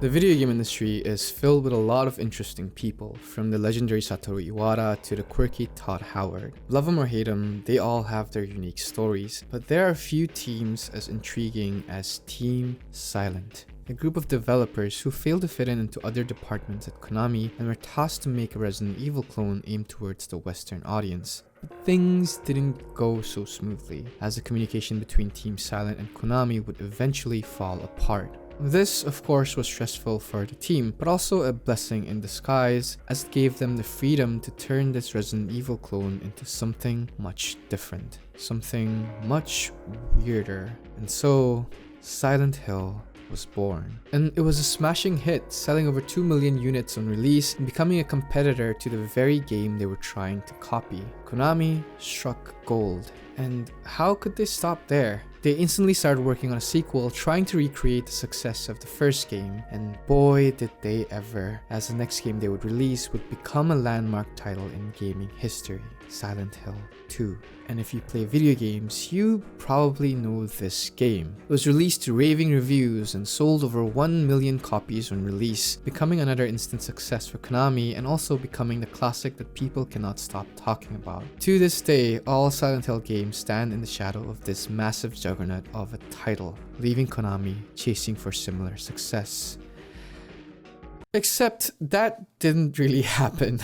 The video game industry is filled with a lot of interesting people, from the legendary Satoru Iwata to the quirky Todd Howard. Love them or hate them, they all have their unique stories, but there are few teams as intriguing as Team Silent. A group of developers who failed to fit into other departments at Konami and were tasked to make a Resident Evil clone aimed towards the Western audience. But things didn't go so smoothly, as the communication between Team Silent and Konami would eventually fall apart. This, of course, was stressful for the team, but also a blessing in disguise, as it gave them the freedom to turn this Resident Evil clone into something much different, something much weirder. And so, Silent Hill was born. And it was a smashing hit, selling over 2 million units on release and becoming a competitor to the very game they were trying to copy. Konami struck gold. And how could they stop there? They instantly started working on a sequel, trying to recreate the success of the first game, and boy did they ever, as the next game they would release would become a landmark title in gaming history, Silent Hill 2. And if you play video games, you probably know this game. It was released to raving reviews and sold over 1 million copies on release, becoming another instant success for Konami and also becoming the classic that people cannot stop talking about. To this day, all Silent Hill games stand in the shadow of this massive juggernaut of a title, leaving Konami chasing for similar success. Except that didn't really happen.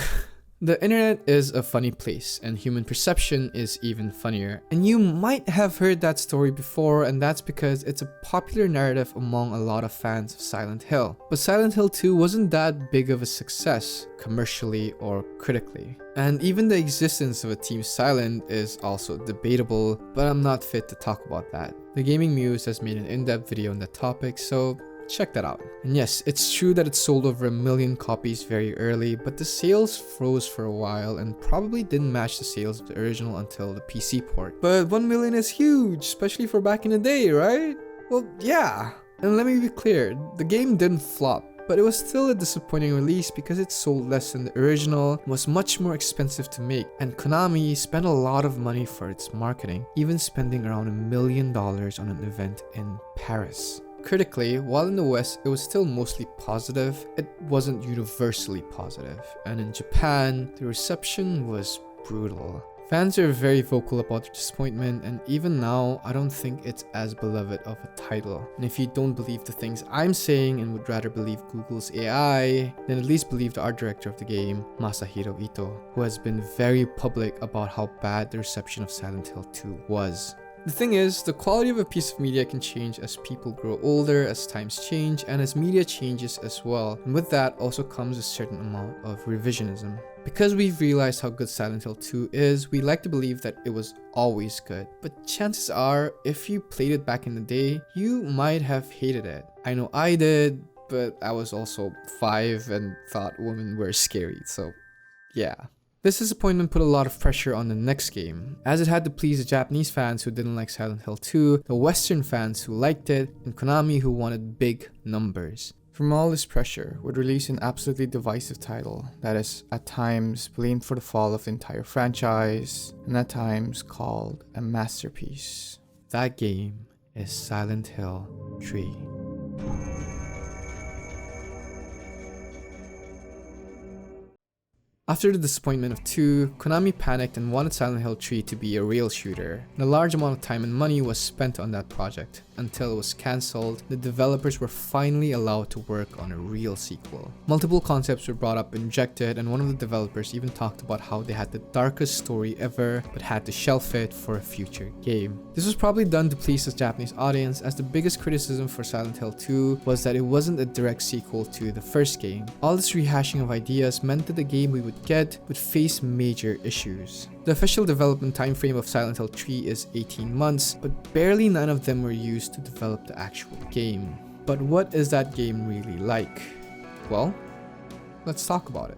The internet is a funny place, and human perception is even funnier. And you might have heard that story before, and that's because it's a popular narrative among a lot of fans of Silent Hill. But Silent Hill 2 wasn't that big of a success, commercially or critically. And even the existence of a Team Silent is also debatable, but I'm not fit to talk about that. The Gaming Muse has made an in-depth video on that topic, so check that out. And yes, it's true that it sold over 1 million copies very early, but the sales froze for a while and probably didn't match the sales of the original until the PC port. But 1 million is huge, especially for back in the day, right? Well, yeah. And let me be clear, the game didn't flop, but it was still a disappointing release because it sold less than the original and was much more expensive to make. And Konami spent a lot of money for its marketing, even spending around $1 million on an event in Paris. Critically, while in the West it was still mostly positive, it wasn't universally positive, and in Japan, the reception was brutal. Fans are very vocal about their disappointment, and even now, I don't think it's as beloved of a title. And if you don't believe the things I'm saying and would rather believe Google's AI, then at least believe the art director of the game, Masahiro Ito, who has been very public about how bad the reception of Silent Hill 2 was. The thing is, the quality of a piece of media can change as people grow older, as times change, and as media changes as well. And with that also comes a certain amount of revisionism. Because we've realized how good Silent Hill 2 is, we like to believe that it was always good. But chances are, if you played it back in the day, you might have hated it. I know I did, but I was also 5 and thought women were scary, so yeah. This disappointment put a lot of pressure on the next game, as it had to please the Japanese fans who didn't like Silent Hill 2, the Western fans who liked it, and Konami who wanted big numbers. From all this pressure would release an absolutely divisive title that is at times blamed for the fall of the entire franchise, and at times called a masterpiece. That game is Silent Hill 3. After the disappointment of 2, Konami panicked and wanted Silent Hill 3 to be a real shooter, and a large amount of time and money was spent on that project. Until it was cancelled, the developers were finally allowed to work on a real sequel. Multiple concepts were brought up and rejected, and one of the developers even talked about how they had the darkest story ever but had to shelf it for a future game. This was probably done to please the Japanese audience, as the biggest criticism for Silent Hill 2 was that it wasn't a direct sequel to the first game. All this rehashing of ideas meant that the game we would get would face major issues. The official development timeframe of Silent Hill 3 is 18 months, but barely none of them were used to develop the actual game. But what is that game really like? Well, let's talk about it.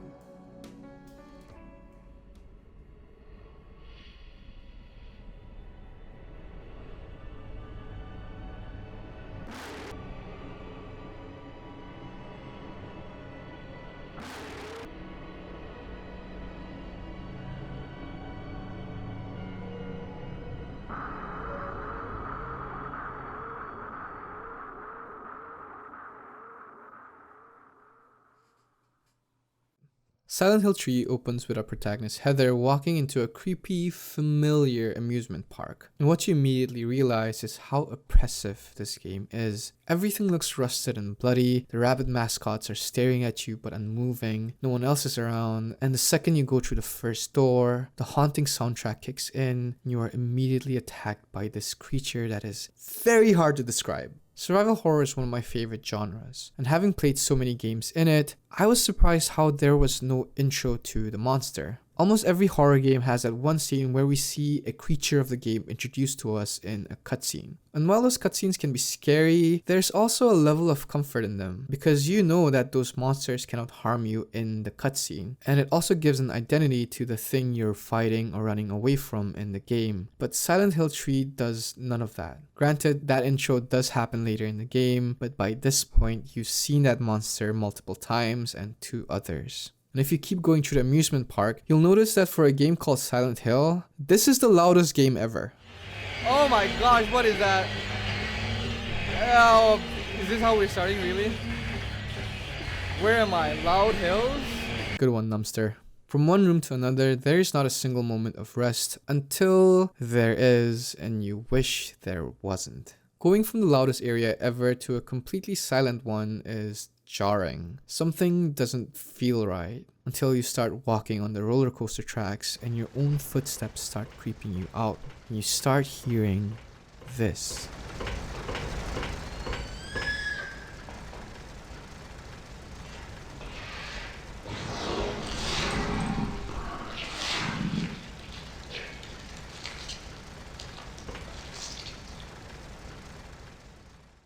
Silent Hill 3 opens with our protagonist Heather walking into a creepy, familiar amusement park. And what you immediately realize is how oppressive this game is. Everything looks rusted and bloody, the rabbit mascots are staring at you but unmoving, no one else is around, and the second you go through the first door, the haunting soundtrack kicks in, and you are immediately attacked by this creature that is very hard to describe. Survival horror is one of my favorite genres, and having played so many games in it, I was surprised how there was no intro to the monster. Almost every horror game has that one scene where we see a creature of the game introduced to us in a cutscene. And while those cutscenes can be scary, there's also a level of comfort in them because you know that those monsters cannot harm you in the cutscene. And it also gives an identity to the thing you're fighting or running away from in the game. But Silent Hill 3 does none of that. Granted, that intro does happen later in the game, but by this point, you've seen that monster multiple times and to others. And if you keep going through the amusement park, you'll notice that for a game called Silent Hill, this is the loudest game ever. Oh my gosh, what is that? Oh, is this how we're starting, really? Where am I? Loud Hills? Good one, Numster. From one room to another, there is not a single moment of rest until there is, and you wish there wasn't. Going from the loudest area ever to a completely silent one is jarring. Something doesn't feel right until you start walking on the roller coaster tracks and your own footsteps start creeping you out and you start hearing this.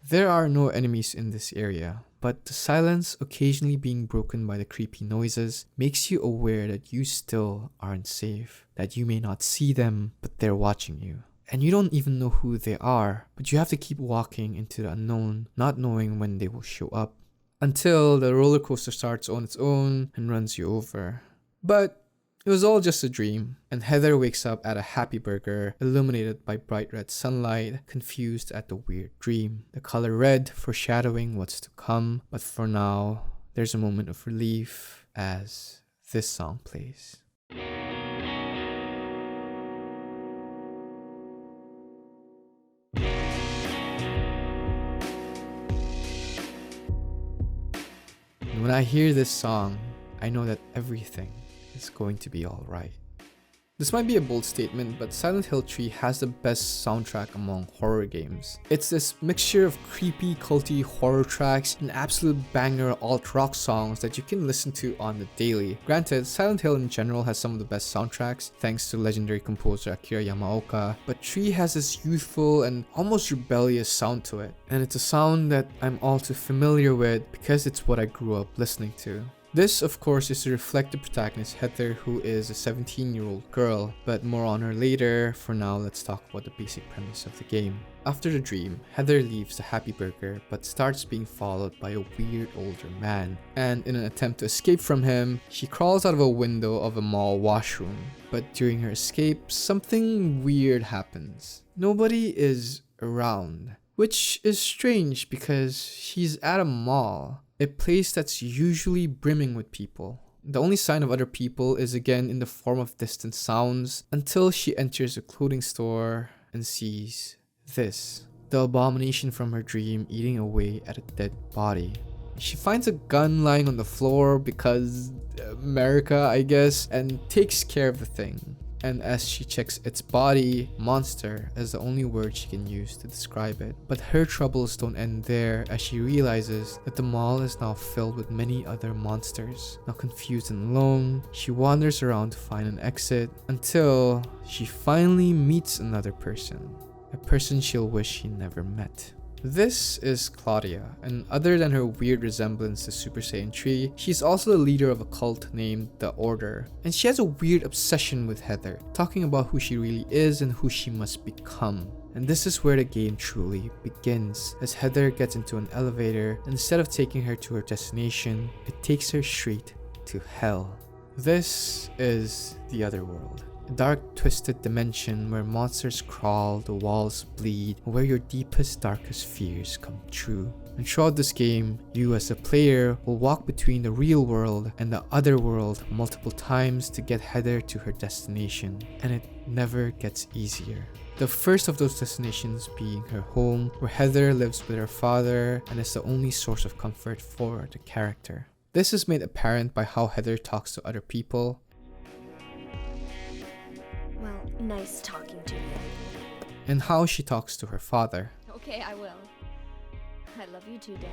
There are no enemies in this area, but the silence occasionally being broken by the creepy noises makes you aware that you still aren't safe, that you may not see them, but they're watching you. And you don't even know who they are, but you have to keep walking into the unknown, not knowing when they will show up, until the roller coaster starts on its own and runs you over. But it was all just a dream, and Heather wakes up at a Happy Burger, illuminated by bright red sunlight, confused at the weird dream. The color red foreshadowing what's to come, but for now, there's a moment of relief as this song plays. And when I hear this song, I know that everything is going to be alright. This might be a bold statement, but Silent Hill 3 has the best soundtrack among horror games. It's this mixture of creepy, culty horror tracks and absolute banger alt-rock songs that you can listen to on the daily. Granted, Silent Hill in general has some of the best soundtracks, thanks to legendary composer Akira Yamaoka, but 3 has this youthful and almost rebellious sound to it. And it's a sound that I'm all too familiar with because it's what I grew up listening to. This, of course, is to reflect the protagonist Heather, who is a 17-year-old girl, but more on her later. For now, let's talk about the basic premise of the game. After the dream, Heather leaves the Happy Burger but starts being followed by a weird older man, and in an attempt to escape from him, she crawls out of a window of a mall washroom. But during her escape, something weird happens. Nobody is around, which is strange because she's at a mall, a place that's usually brimming with people. The only sign of other people is again in the form of distant sounds until she enters a clothing store and sees this. The abomination from her dream eating away at a dead body. She finds a gun lying on the floor because America, I guess, and takes care of the thing. And as she checks its body, monster is the only word she can use to describe it. But her troubles don't end there as she realizes that the mall is now filled with many other monsters. Now confused and alone, she wanders around to find an exit until she finally meets another person. A person she'll wish she never met. This is Claudia, and other than her weird resemblance to Super Saiyan 3, she's also the leader of a cult named The Order, and she has a weird obsession with Heather, talking about who she really is and who she must become. And this is where the game truly begins, as Heather gets into an elevator, and instead of taking her to her destination, it takes her straight to hell. This is the other world. A dark, twisted dimension where monsters crawl, the walls bleed, and where your deepest, darkest fears come true. And throughout this game, you as a player will walk between the real world and the other world multiple times to get Heather to her destination, and it never gets easier. The first of those destinations being her home, where Heather lives with her father and is the only source of comfort for the character. This is made apparent by how Heather talks to other people. Well, nice talking to you. And how she talks to her father. Okay, I will. I love you too, Dad.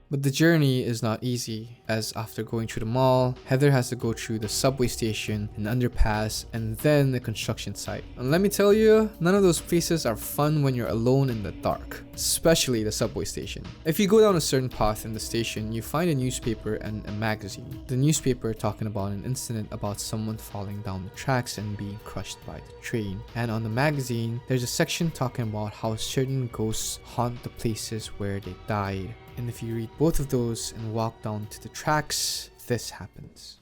But the journey is not easy, as after going through the mall, Heather has to go through the subway station, an underpass, and then a construction site. And let me tell you, none of those places are fun when you're alone in the dark, especially the subway station. If you go down a certain path in the station, you find a newspaper and a magazine. The newspaper talking about an incident about someone falling down the tracks and being crushed by the train. And on the magazine, there's a section talking about how certain ghosts haunt the places where they died. And if you read both of those and walk down to the tracks, this happens.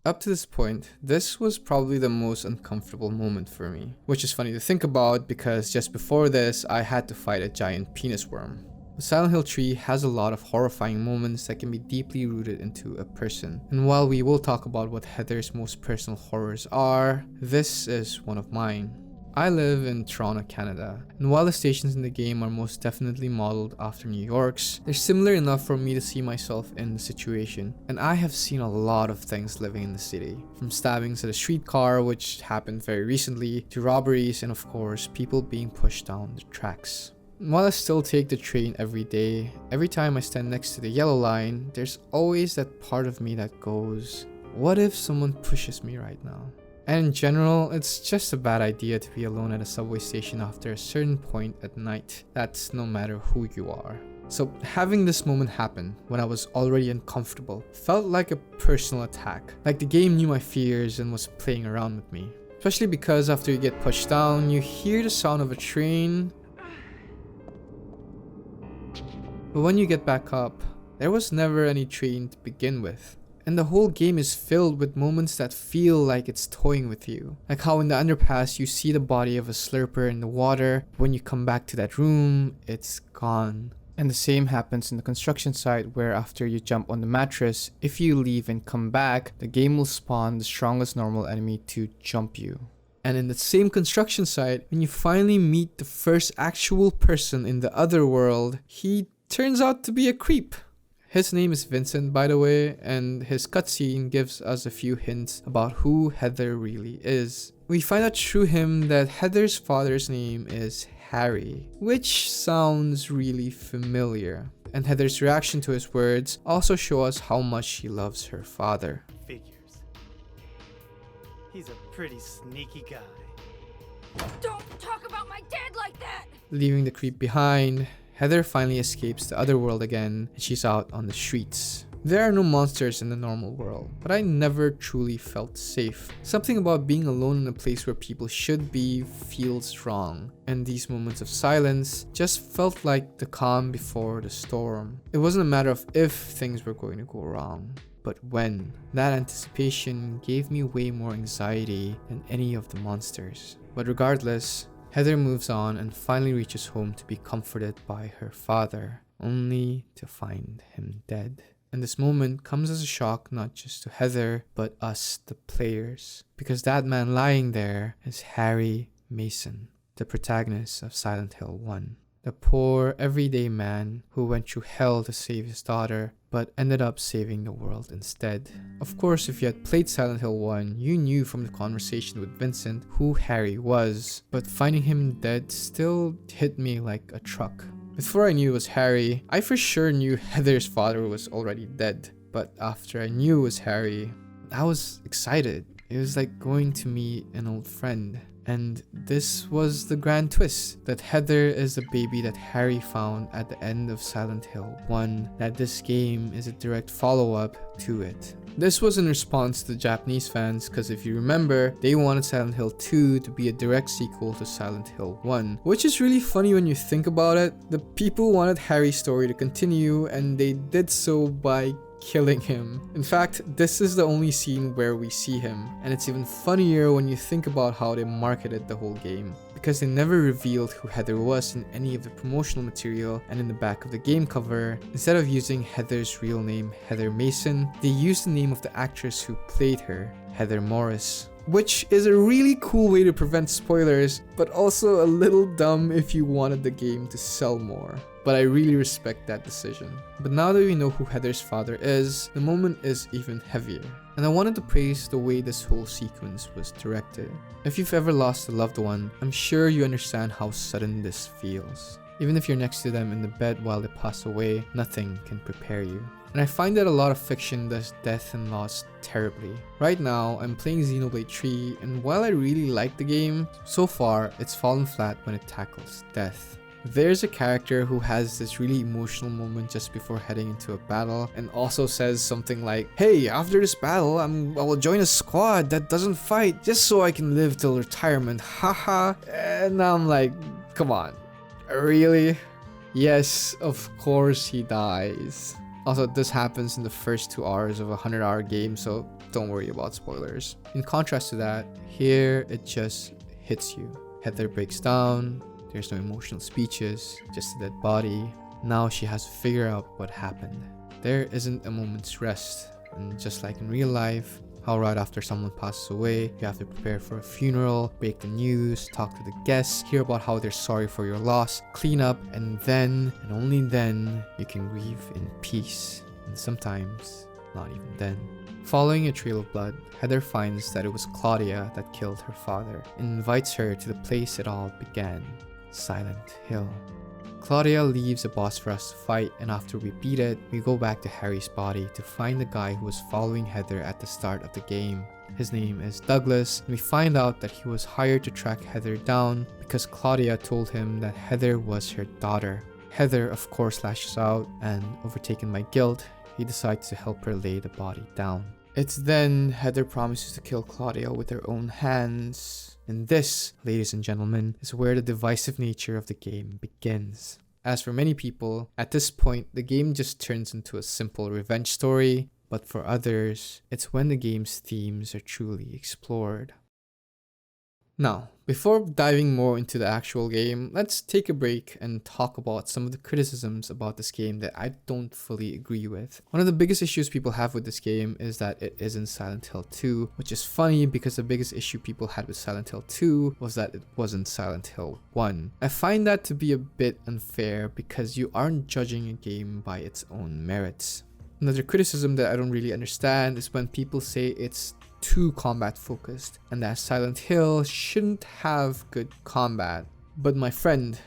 Up to this point, this was probably the most uncomfortable moment for me, which is funny to think about because just before this, I had to fight a giant penis worm. Silent Hill 3 has a lot of horrifying moments that can be deeply rooted into a person. And while we will talk about what Heather's most personal horrors are, this is one of mine. I live in Toronto, Canada, and while the stations in the game are most definitely modeled after New York's, they're similar enough for me to see myself in the situation. And I have seen a lot of things living in the city, from stabbings at a streetcar, which happened very recently, to robberies, and of course, people being pushed down the tracks. And while I still take the train every day, every time I stand next to the yellow line, there's always that part of me that goes, what if someone pushes me right now? And in general, it's just a bad idea to be alone at a subway station after a certain point at night. That's no matter who you are. So having this moment happen when I was already uncomfortable felt like a personal attack. Like the game knew my fears and was playing around with me. Especially because after you get pushed down, you hear the sound of a train. But when you get back up, there was never any train to begin with. And the whole game is filled with moments that feel like it's toying with you. Like how in the underpass you see the body of a slurper in the water. When you come back to that room, it's gone. And the same happens in the construction site where after you jump on the mattress, if you leave and come back, the game will spawn the strongest normal enemy to jump you. And in the same construction site, when you finally meet the first actual person in the other world, he turns out to be a creep. His name is Vincent, by the way, and his cutscene gives us a few hints about who Heather really is. We find out through him that Heather's father's name is Harry, which sounds really familiar. And Heather's reaction to his words also show us how much she loves her father. Figures. He's a pretty sneaky guy. Don't talk about my dad like that! Leaving the creep behind, Heather finally escapes the other world again and she's out on the streets. There are no monsters in the normal world, but I never truly felt safe. Something about being alone in a place where people should be feels wrong, and these moments of silence just felt like the calm before the storm. It wasn't a matter of if things were going to go wrong, but when. That anticipation gave me way more anxiety than any of the monsters. But regardless, Heather moves on and finally reaches home to be comforted by her father, only to find him dead. And this moment comes as a shock not just to Heather, but us, the players. Because that man lying there is Harry Mason, the protagonist of Silent Hill 1. The poor, everyday man who went through hell to save his daughter, but ended up saving the world instead. Of course, if you had played Silent Hill 1, you knew from the conversation with Vincent who Harry was, but finding him dead still hit me like a truck. Before I knew it was Harry, I for sure knew Heather's father was already dead. But after I knew it was Harry, I was excited. It was like going to meet an old friend. And this was the grand twist, that Heather is the baby that Harry found at the end of Silent Hill 1, that this game is a direct follow-up to it. This was in response to the Japanese fans, because if you remember, they wanted Silent Hill 2 to be a direct sequel to Silent Hill 1, which is really funny when you think about it. The people wanted Harry's story to continue, and they did so by killing him. In fact, this is the only scene where we see him, and it's even funnier when you think about how they marketed the whole game, because they never revealed who Heather was in any of the promotional material, and in the back of the game cover, instead of using Heather's real name, Heather Mason, they used the name of the actress who played her, Heather Morris. Which is a really cool way to prevent spoilers, but also a little dumb if you wanted the game to sell more. But I really respect that decision. But now that we know who Heather's father is, the moment is even heavier. And I wanted to praise the way this whole sequence was directed. If you've ever lost a loved one, I'm sure you understand how sudden this feels. Even if you're next to them in the bed while they pass away, nothing can prepare you. And I find that a lot of fiction does death and loss terribly. Right now, I'm playing Xenoblade 3, and while I really like the game, so far it's fallen flat when it tackles death. There's a character who has this really emotional moment just before heading into a battle, and also says something like, "Hey, after this battle, I will join a squad that doesn't fight just so I can live till retirement, haha." And I'm like, come on, really? Yes, of course he dies. Also, this happens in the first 2 hours of a 100-hour game, so don't worry about spoilers. In contrast to that, here it just hits you. Heather breaks down, there's no emotional speeches, just a dead body. Now she has to figure out what happened. There isn't a moment's rest, and just like in real life, how right after someone passes away, you have to prepare for a funeral, break the news, talk to the guests, hear about how they're sorry for your loss, clean up, and then, and only then, you can grieve in peace. And sometimes, not even then. Following a trail of blood, Heather finds that it was Claudia that killed her father, and invites her to the place it all began, Silent Hill. Claudia leaves a boss for us to fight, and after we beat it, we go back to Harry's body to find the guy who was following Heather at the start of the game. His name is Douglas, and we find out that he was hired to track Heather down because Claudia told him that Heather was her daughter. Heather of course lashes out, and overtaken by guilt, he decides to help her lay the body down. It's then Heather promises to kill Claudia with her own hands. And this, ladies and gentlemen, is where the divisive nature of the game begins. As for many people, at this point, the game just turns into a simple revenge story, but for others, it's when the game's themes are truly explored. Now, before diving more into the actual game, let's take a break and talk about some of the criticisms about this game that I don't fully agree with. One of the biggest issues people have with this game is that it isn't Silent Hill 2, which is funny because the biggest issue people had with Silent Hill 2 was that it wasn't Silent Hill 1. I find that to be a bit unfair because you aren't judging a game by its own merits. Another criticism that I don't really understand is when people say it's too combat focused and that Silent Hill shouldn't have good combat. But my friend,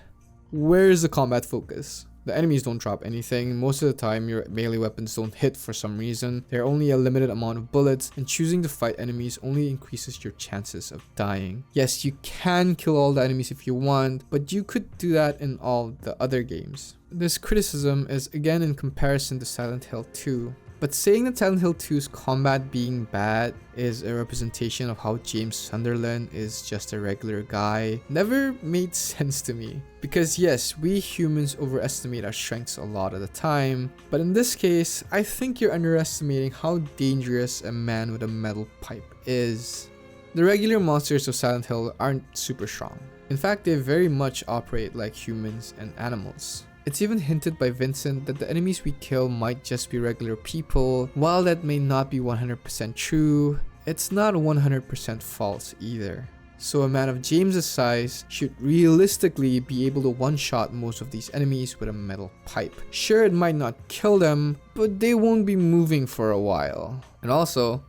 where's the combat focus? The enemies don't drop anything. Most of the time your melee weapons don't hit for some reason. There are only a limited amount of bullets, and choosing to fight enemies only increases your chances of dying. Yes, you can kill all the enemies if you want, but you could do that in all the other games. This criticism is again in comparison to Silent Hill 2. But saying that Silent Hill 2's combat being bad is a representation of how James Sunderland is just a regular guy never made sense to me. Because yes, we humans overestimate our strengths a lot of the time, but in this case, I think you're underestimating how dangerous a man with a metal pipe is. The regular monsters of Silent Hill aren't super strong. In fact, they very much operate like humans and animals. It's even hinted by Vincent that the enemies we kill might just be regular people. While that may not be 100% true, it's not 100% false either. So a man of James's size should realistically be able to one-shot most of these enemies with a metal pipe. Sure, it might not kill them, but they won't be moving for a while. And also,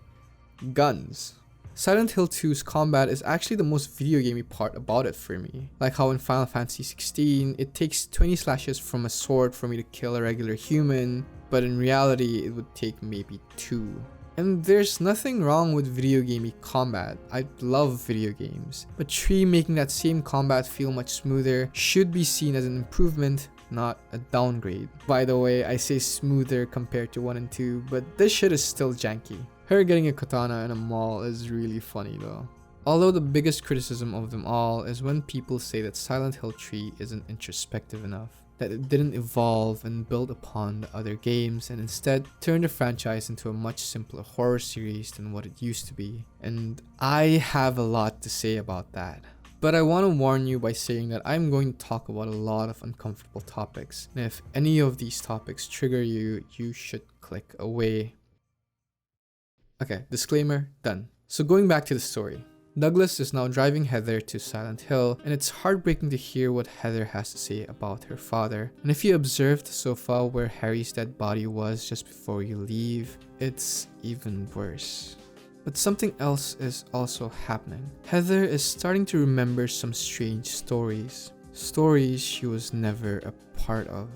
guns. Silent Hill 2's combat is actually the most video gamey part about it for me. Like how in Final Fantasy 16, it takes 20 slashes from a sword for me to kill a regular human, but in reality it would take maybe 2. And there's nothing wrong with video gamey combat. I love video games. But 3 making that same combat feel much smoother should be seen as an improvement, not a downgrade. By the way, I say smoother compared to 1 and 2, but this shit is still janky. Her getting a katana in a mall is really funny though. Although the biggest criticism of them all is when people say that Silent Hill 3 isn't introspective enough, that it didn't evolve and build upon the other games and instead turned the franchise into a much simpler horror series than what it used to be. And I have a lot to say about that. But I want to warn you by saying that I'm going to talk about a lot of uncomfortable topics, and if any of these topics trigger you, you should click away. Okay, disclaimer, done. So going back to the story. Douglas is now driving Heather to Silent Hill, and it's heartbreaking to hear what Heather has to say about her father. And if you observe the sofa where Harry's dead body was just before you leave, it's even worse. But something else is also happening. Heather is starting to remember some strange stories. Stories she was never a part of.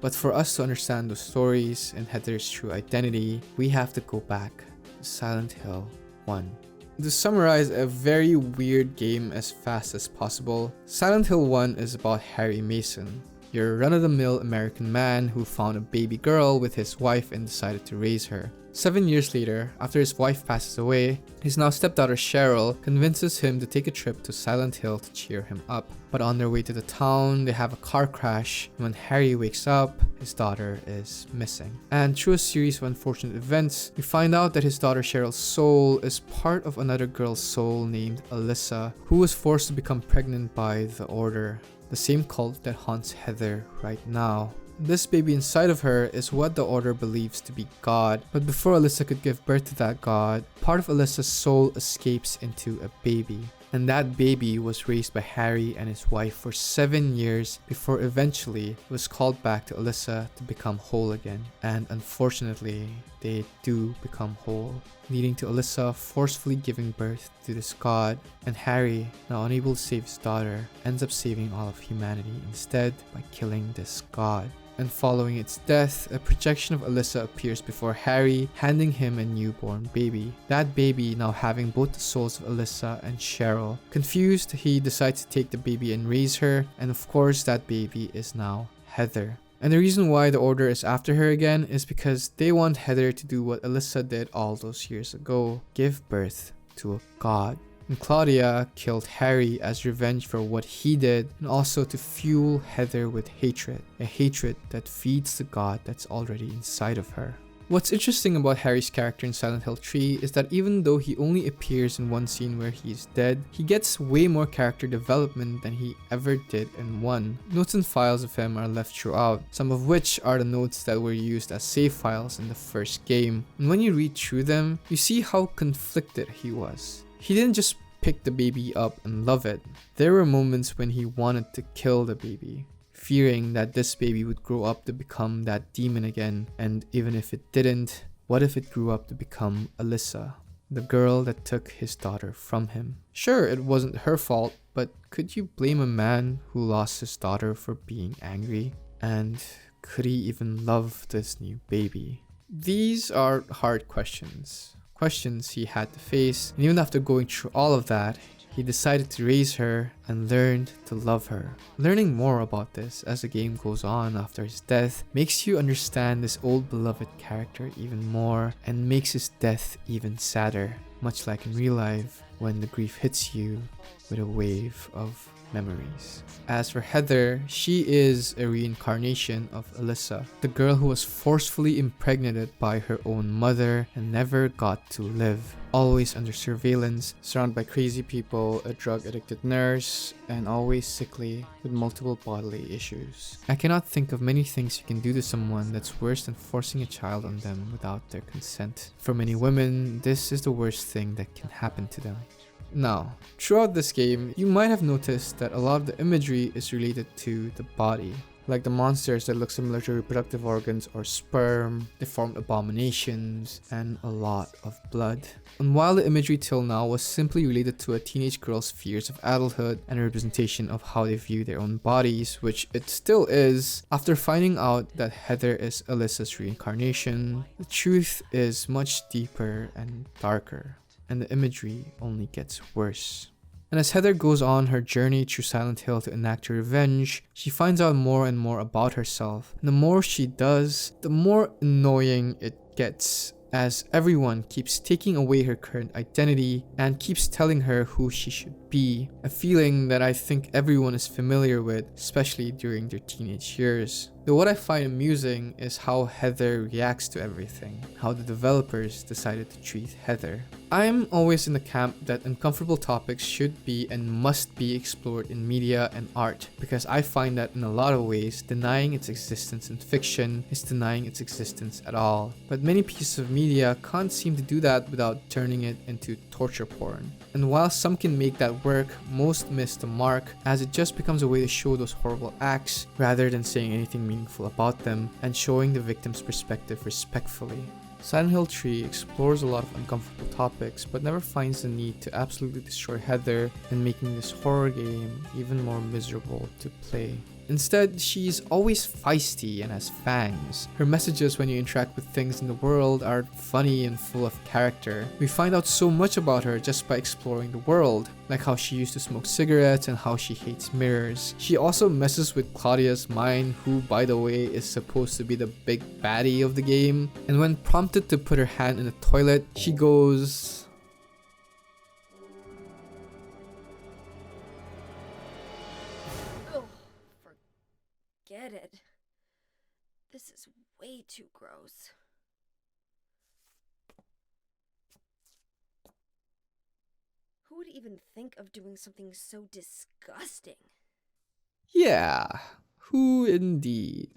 But for us to understand those stories and Heather's true identity, we have to go back to Silent Hill 1. To summarize a very weird game as fast as possible, Silent Hill 1 is about Harry Mason, your run-of-the-mill American man who found a baby girl with his wife and decided to raise her. 7 years later, after his wife passes away, his now stepdaughter Cheryl convinces him to take a trip to Silent Hill to cheer him up. But on their way to the town, they have a car crash, and when Harry wakes up, his daughter is missing. And through a series of unfortunate events, we find out that his daughter Cheryl's soul is part of another girl's soul named Alyssa, who was forced to become pregnant by the Order, the same cult that haunts Heather right now. This baby inside of her is what the Order believes to be God, but before Alyssa could give birth to that God, part of Alyssa's soul escapes into a baby. And that baby was raised by Harry and his wife for 7 years before eventually it was called back to Alyssa to become whole again. And unfortunately, they do become whole, leading to Alyssa forcefully giving birth to this god, and Harry, now unable to save his daughter, ends up saving all of humanity instead by killing this god. And following its death, a projection of Alyssa appears before Harry, handing him a newborn baby. That baby now having both the souls of Alyssa and Cheryl. Confused, he decides to take the baby and raise her, and of course that baby is now Heather. And the reason why the Order is after her again is because they want Heather to do what Alyssa did all those years ago, give birth to a god. And Claudia killed Harry as revenge for what he did, and also to fuel Heather with hatred, a hatred that feeds the god that's already inside of her. What's interesting about Harry's character in Silent Hill 3 is that even though he only appears in one scene where he is dead, he gets way more character development than he ever did in 1. Notes and files of him are left throughout, some of which are the notes that were used as save files in the first game. And when you read through them, you see how conflicted he was. He didn't just pick the baby up and love it. There were moments when he wanted to kill the baby, fearing that this baby would grow up to become that demon again, and even if it didn't, what if it grew up to become Alyssa, the girl that took his daughter from him? Sure, it wasn't her fault, but could you blame a man who lost his daughter for being angry? And could he even love this new baby? These are hard questions. Questions he had to face, and even after going through all of that, he decided to raise her and learned to love her. Learning more about this as the game goes on after his death makes you understand this old beloved character even more and makes his death even sadder, much like in real life when the grief hits you with a wave of memories. As for Heather, she is a reincarnation of Alyssa, the girl who was forcefully impregnated by her own mother and never got to live. Always under surveillance, surrounded by crazy people, a drug-addicted nurse, and always sickly with multiple bodily issues. I cannot think of many things you can do to someone that's worse than forcing a child on them without their consent. For many women, this is the worst thing that can happen to them. Now, throughout this game, you might have noticed that a lot of the imagery is related to the body. like the monsters that look similar to reproductive organs or sperm, deformed abominations, and a lot of blood. And while the imagery till now was simply related to a teenage girl's fears of adulthood and a representation of how they view their own bodies, which it still is, after finding out that Heather is Alyssa's reincarnation, the truth is much deeper and darker, and the imagery only gets worse. And as Heather goes on her journey through Silent Hill to enact her revenge, she finds out more and more about herself. And the more she does, the more annoying it gets, as everyone keeps taking away her current identity and keeps telling her who she should be. A feeling that I think everyone is familiar with, especially during their teenage years. Though what I find amusing is how Heather reacts to everything, how the developers decided to treat Heather. I'm always in the camp that uncomfortable topics should be and must be explored in media and art, because I find that in a lot of ways, denying its existence in fiction is denying its existence at all. But many pieces of media can't seem to do that without turning it into torture porn. And while some can make that work, most miss the mark, as it just becomes a way to show those horrible acts rather than saying anything meaningful about them and showing the victim's perspective respectfully. Silent Hill 3 explores a lot of uncomfortable topics, but never finds the need to absolutely destroy Heather and making this horror game even more miserable to play. Instead, she's always feisty and has fangs. Her messages when you interact with things in the world are funny and full of character. We find out so much about her just by exploring the world, like how she used to smoke cigarettes and how she hates mirrors. She also messes with Claudia's mind, who, by the way, is supposed to be the big baddie of the game. And when prompted to put her hand in the toilet, she goes... Get it. This is way too gross. Who would even think of doing something so disgusting? Yeah, who indeed?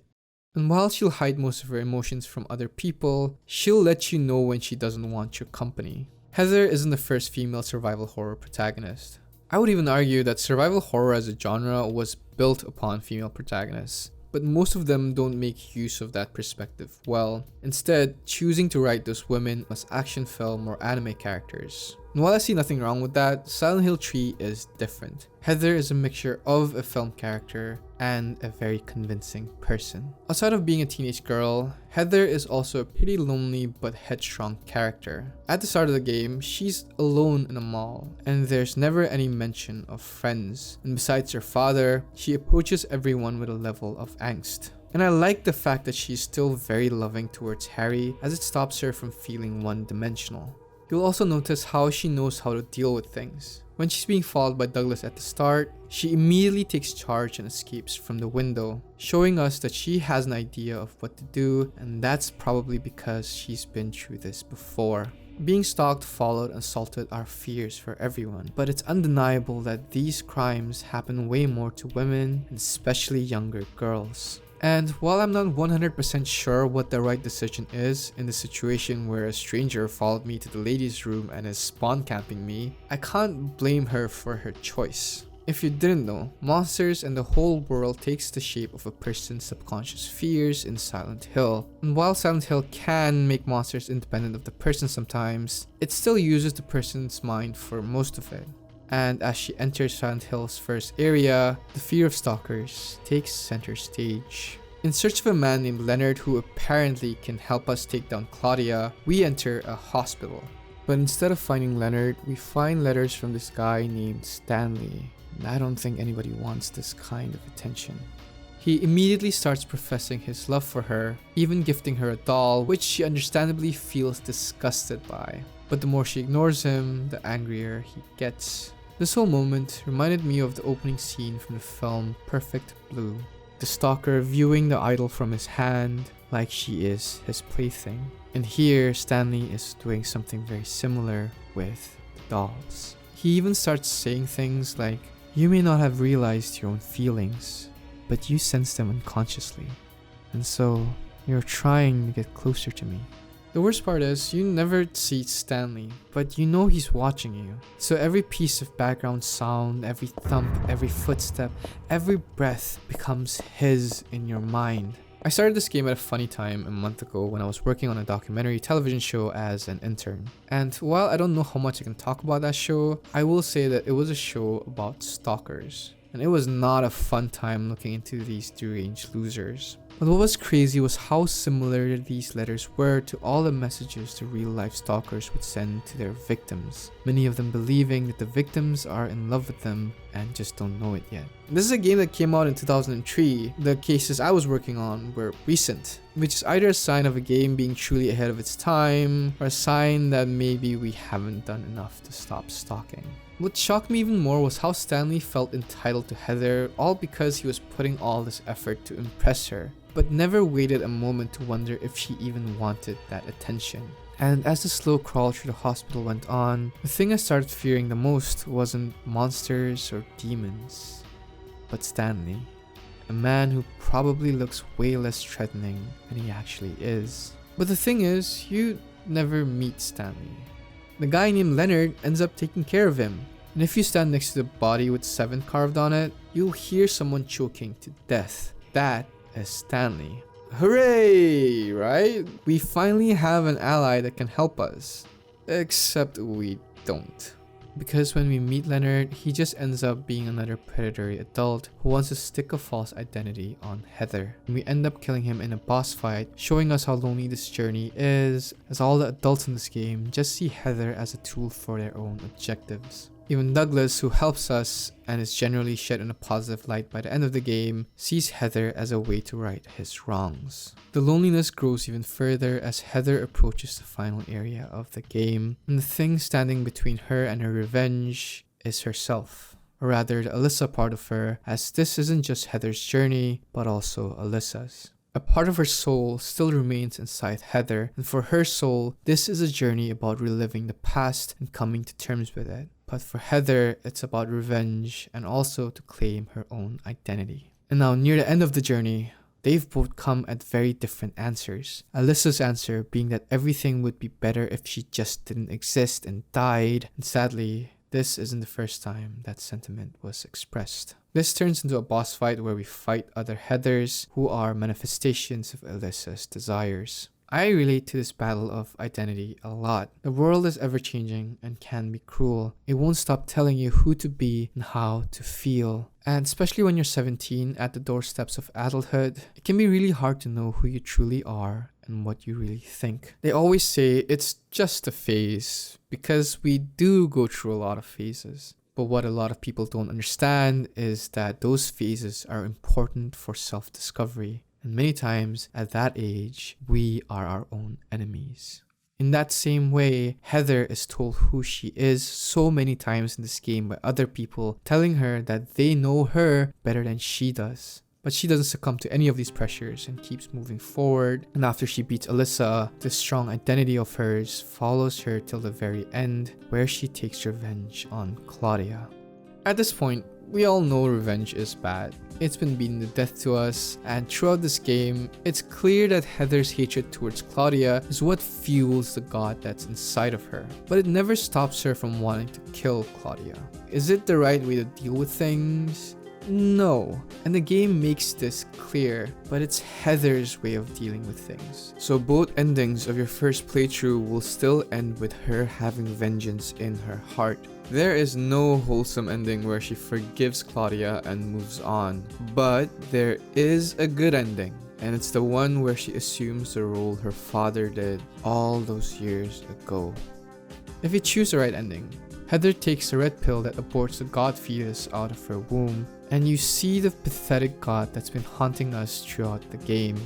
And while she'll hide most of her emotions from other people, she'll let you know when she doesn't want your company. Heather isn't the first female survival horror protagonist. I would even argue that survival horror as a genre was built upon female protagonists, but most of them don't make use of that perspective well, instead choosing to write those women as action film or anime characters. And while I see nothing wrong with that, Silent Hill 3 is different. Heather is a mixture of a film character and a very convincing person. Outside of being a teenage girl, Heather is also a pretty lonely but headstrong character. At the start of the game, she's alone in a mall, and there's never any mention of friends. And besides her father, she approaches everyone with a level of angst. And I like the fact that she's still very loving towards Harry, as it stops her from feeling one-dimensional. You'll also notice how she knows how to deal with things. When she's being followed by Douglas at the start, she immediately takes charge and escapes from the window, showing us that she has an idea of what to do, and that's probably because she's been through this before. Being stalked, followed, and assaulted are fears for everyone, but it's undeniable that these crimes happen way more to women, and especially younger girls. And while I'm not 100% sure what the right decision is in the situation where a stranger followed me to the ladies' room and is spawn camping me, I can't blame her for her choice. If you didn't know, monsters and the whole world takes the shape of a person's subconscious fears in Silent Hill. And while Silent Hill can make monsters independent of the person sometimes, it still uses the person's mind for most of it. And as she enters Silent Hill's first area, the fear of stalkers takes center stage. In search of a man named Leonard who apparently can help us take down Claudia, we enter a hospital. But instead of finding Leonard, we find letters from this guy named Stanley. And I don't think anybody wants this kind of attention. He immediately starts professing his love for her, even gifting her a doll, which she understandably feels disgusted by. But the more she ignores him, the angrier he gets. This whole moment reminded me of the opening scene from the film Perfect Blue. The stalker viewing the idol from his hand like she is his plaything. And here, Stanley is doing something very similar with the dolls. He even starts saying things like, "You may not have realized your own feelings, but you sense them unconsciously. And so, you're trying to get closer to me." The worst part is, you never see Stanley, but you know he's watching you. So every piece of background sound, every thump, every footstep, every breath becomes his in your mind. I started this game at a funny time a month ago when I was working on a documentary television show as an intern. And while I don't know how much I can talk about that show, I will say that it was a show about stalkers. And it was not a fun time looking into these deranged losers. But what was crazy was how similar these letters were to all the messages the real-life stalkers would send to their victims. Many of them believing that the victims are in love with them and just don't know it yet. This is a game that came out in 2003. The cases I was working on were recent, which is either a sign of a game being truly ahead of its time or a sign that maybe we haven't done enough to stop stalking. What shocked me even more was how Stanley felt entitled to Heather, all because he was putting all this effort to impress her, but never waited a moment to wonder if she even wanted that attention. And as the slow crawl through the hospital went on, the thing I started fearing the most wasn't monsters or demons, but Stanley. A man who probably looks way less threatening than he actually is. But the thing is, you never meet Stanley. The guy named Leonard ends up taking care of him. And if you stand next to the body with 7 carved on it, you'll hear someone choking to death. That is Stanley. Hooray, right? We finally have an ally that can help us. Except we don't. Because when we meet Leonard, he just ends up being another predatory adult who wants to stick a false identity on Heather. And we end up killing him in a boss fight, showing us how lonely this journey is, as all the adults in this game just see Heather as a tool for their own objectives. Even Douglas, who helps us and is generally shed in a positive light by the end of the game, sees Heather as a way to right his wrongs. The loneliness grows even further as Heather approaches the final area of the game, and the thing standing between her and her revenge is herself. Or rather, the Alyssa part of her, as this isn't just Heather's journey, but also Alyssa's. A part of her soul still remains inside Heather, and for her soul, this is a journey about reliving the past and coming to terms with it. But for Heather, it's about revenge and also to claim her own identity. And now, near the end of the journey, they've both come at very different answers. Alyssa's answer being that everything would be better if she just didn't exist and died, and sadly, this isn't the first time that sentiment was expressed. This turns into a boss fight where we fight other Heathers who are manifestations of Alyssa's desires. I relate to this battle of identity a lot. The world is ever changing and can be cruel. It won't stop telling you who to be and how to feel. And especially when you're 17 at the doorsteps of adulthood, it can be really hard to know who you truly are and what you really think. They always say it's just a phase because we do go through a lot of phases. But what a lot of people don't understand is that those phases are important for self-discovery. And many times at that age, we are our own enemies. In that same way, Heather is told who she is so many times in this game by other people, telling her that they know her better than she does. But she doesn't succumb to any of these pressures and keeps moving forward. And after she beats Alyssa, this strong identity of hers follows her till the very end, where she takes revenge on Claudia. At this point, we all know revenge is bad. It's been beaten to death to us, and throughout this game, it's clear that Heather's hatred towards Claudia is what fuels the god that's inside of her. But it never stops her from wanting to kill Claudia. Is it the right way to deal with things? No, and the game makes this clear, but it's Heather's way of dealing with things. So both endings of your first playthrough will still end with her having vengeance in her heart. There is no wholesome ending where she forgives Claudia and moves on, but there is a good ending, and it's the one where she assumes the role her father did all those years ago. If you choose the right ending, Heather takes the red pill that aborts the god fetus out of her womb, and you see the pathetic god that's been haunting us throughout the game.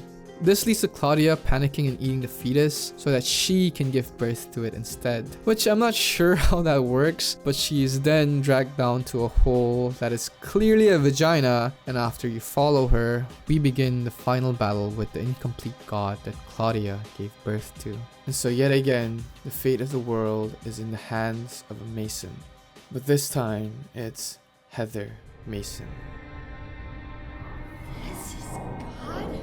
This leads to Claudia panicking and eating the fetus so that she can give birth to it instead. Which I'm not sure how that works, but she is then dragged down to a hole that is clearly a vagina, and after you follow her, we begin the final battle with the incomplete god that Claudia gave birth to. And so yet again, the fate of the world is in the hands of a Mason. But this time, it's Heather Mason. This is God?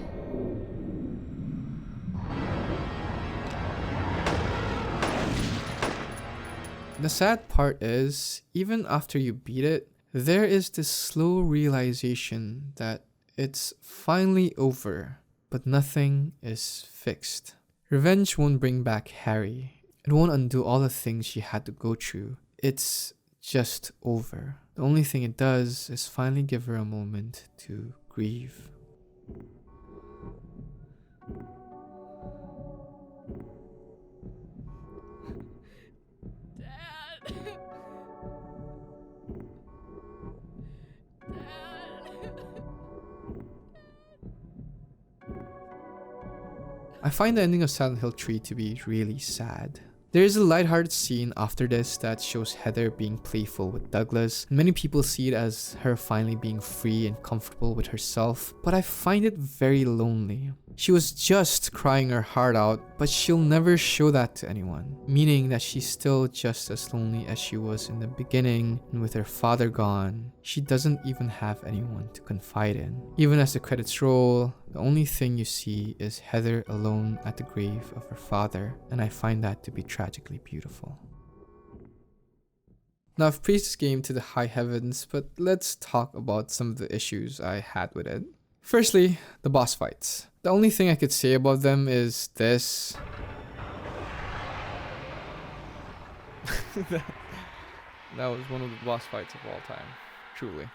The sad part is, even after you beat it, there is this slow realization that it's finally over, but nothing is fixed. Revenge won't bring back Harry. It won't undo all the things she had to go through. It's just over. The only thing it does is finally give her a moment to grieve. I find the ending of Silent Hill 3 to be really sad. There is a lighthearted scene after this that shows Heather being playful with Douglas. Many people see it as her finally being free and comfortable with herself, but I find it very lonely. She was just crying her heart out, but she'll never show that to anyone, meaning that she's still just as lonely as she was in the beginning, and with her father gone, she doesn't even have anyone to confide in. Even as the credits roll, the only thing you see is Heather alone at the grave of her father, and I find that to be tragically beautiful. Now, I've praised this game to the high heavens, but let's talk about some of the issues I had with it. Firstly, the boss fights. The only thing I could say about them is this. That was one of the boss fights of all time, truly.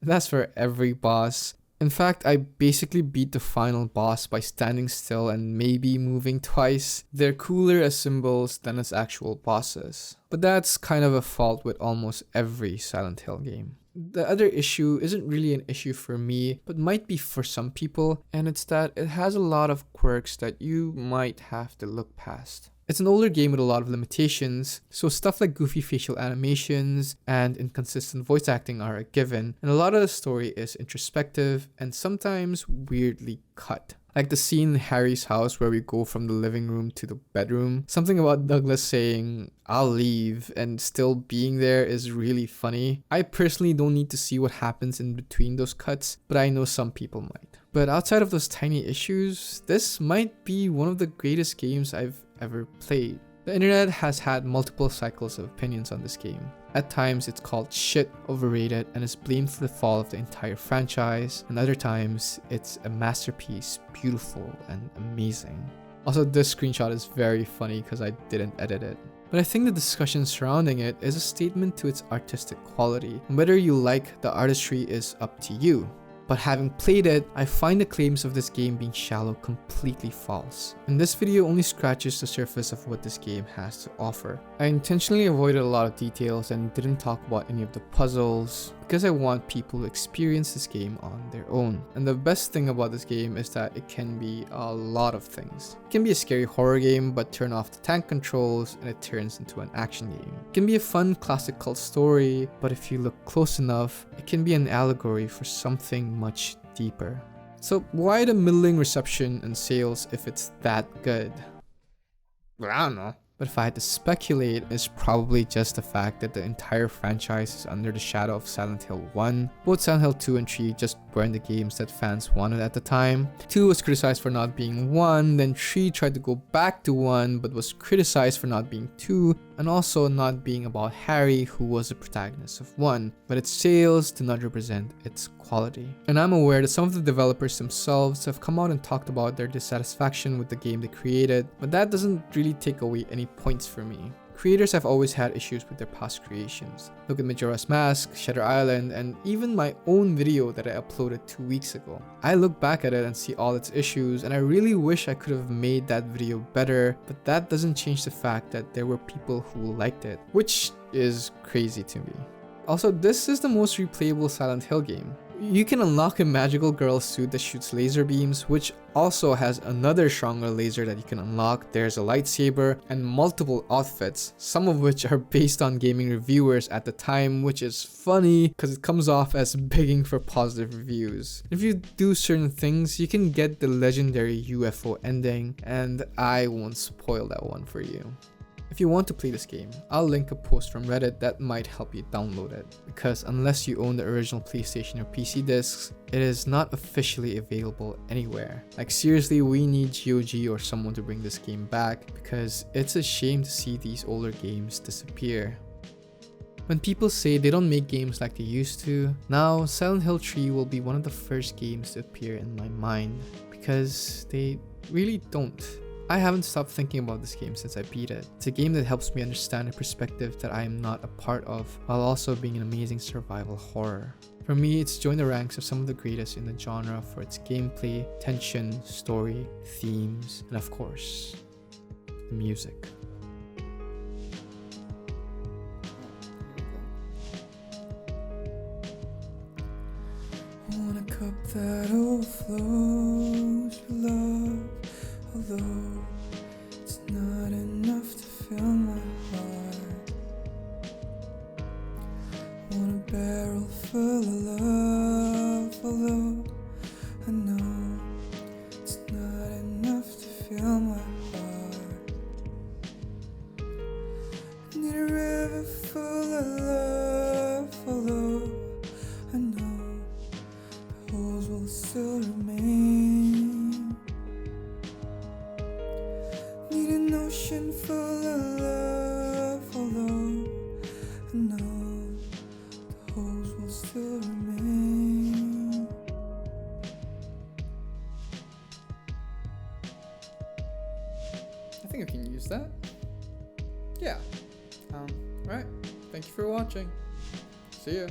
That's for every boss. In fact, I basically beat the final boss by standing still and maybe moving twice. They're cooler as symbols than as actual bosses. But that's kind of a fault with almost every Silent Hill game. The other issue isn't really an issue for me, but might be for some people, and it's that it has a lot of quirks that you might have to look past. It's an older game with a lot of limitations, so stuff like goofy facial animations and inconsistent voice acting are a given, and a lot of the story is introspective and sometimes weirdly cut. Like the scene in Harry's house where we go from the living room to the bedroom. Something about Douglas saying, "I'll leave," and still being there is really funny. I personally don't need to see what happens in between those cuts, but I know some people might. But outside of those tiny issues, this might be one of the greatest games I've ever played. The internet has had multiple cycles of opinions on this game. At times, it's called shit, overrated, and is blamed for the fall of the entire franchise, and other times, it's a masterpiece, beautiful and amazing. Also, this screenshot is very funny because I didn't edit it. But I think the discussion surrounding it is a statement to its artistic quality, and whether you like the artistry is up to you. But having played it, I find the claims of this game being shallow completely false. And this video only scratches the surface of what this game has to offer. I intentionally avoided a lot of details and didn't talk about any of the puzzles because I want people to experience this game on their own. And the best thing about this game is that it can be a lot of things. It can be a scary horror game, but turn off the tank controls and it turns into an action game. It can be a fun classic cult story, but if you look close enough, it can be an allegory for something much deeper. So why the middling reception and sales if it's that good? Well, I don't know. But if I had to speculate, it's probably just the fact that the entire franchise is under the shadow of Silent Hill 1. Both Silent Hill 2 and 3 just weren't the games that fans wanted at the time. 2 was criticized for not being 1, then 3 tried to go back to 1 but was criticized for not being 2, and also not being about Harry, who was the protagonist of 1, but its sales do not represent its quality. And I'm aware that some of the developers themselves have come out and talked about their dissatisfaction with the game they created, but that doesn't really take away any points for me. Creators have always had issues with their past creations. Look at Majora's Mask, Shutter Island, and even my own video that I uploaded 2 weeks ago. I look back at it and see all its issues, and I really wish I could have made that video better, but that doesn't change the fact that there were people who liked it, which is crazy to me. Also, this is the most replayable Silent Hill game. You can unlock a magical girl suit that shoots laser beams, which also has another stronger laser that you can unlock. There's a lightsaber and multiple outfits, some of which are based on gaming reviewers at the time, which is funny because it comes off as begging for positive reviews. If you do certain things, you can get the legendary UFO ending, and I won't spoil that one for you. If you want to play this game, I'll link a post from Reddit that might help you download it, because unless you own the original PlayStation or PC discs, it is not officially available anywhere. Like seriously, we need GOG or someone to bring this game back, because it's a shame to see these older games disappear. When people say they don't make games like they used to, now Silent Hill 3 will be one of the first games to appear in my mind, because they really don't. I haven't stopped thinking about this game since I beat it. It's a game that helps me understand a perspective that I am not a part of, while also being an amazing survival horror. For me, it's joined the ranks of some of the greatest in the genre for its gameplay, tension, story, themes, and of course, the music. Want a cup that overflows with love, although it's not enough to fill my heart. Want a barrel full of love, although I know it's not enough to fill my heart. I need a river full of love, although I know the holes will still remain. Need an ocean full of love, although I know the holes will still remain. I think I can use that. Yeah. Alright. Thank you for watching. See ya.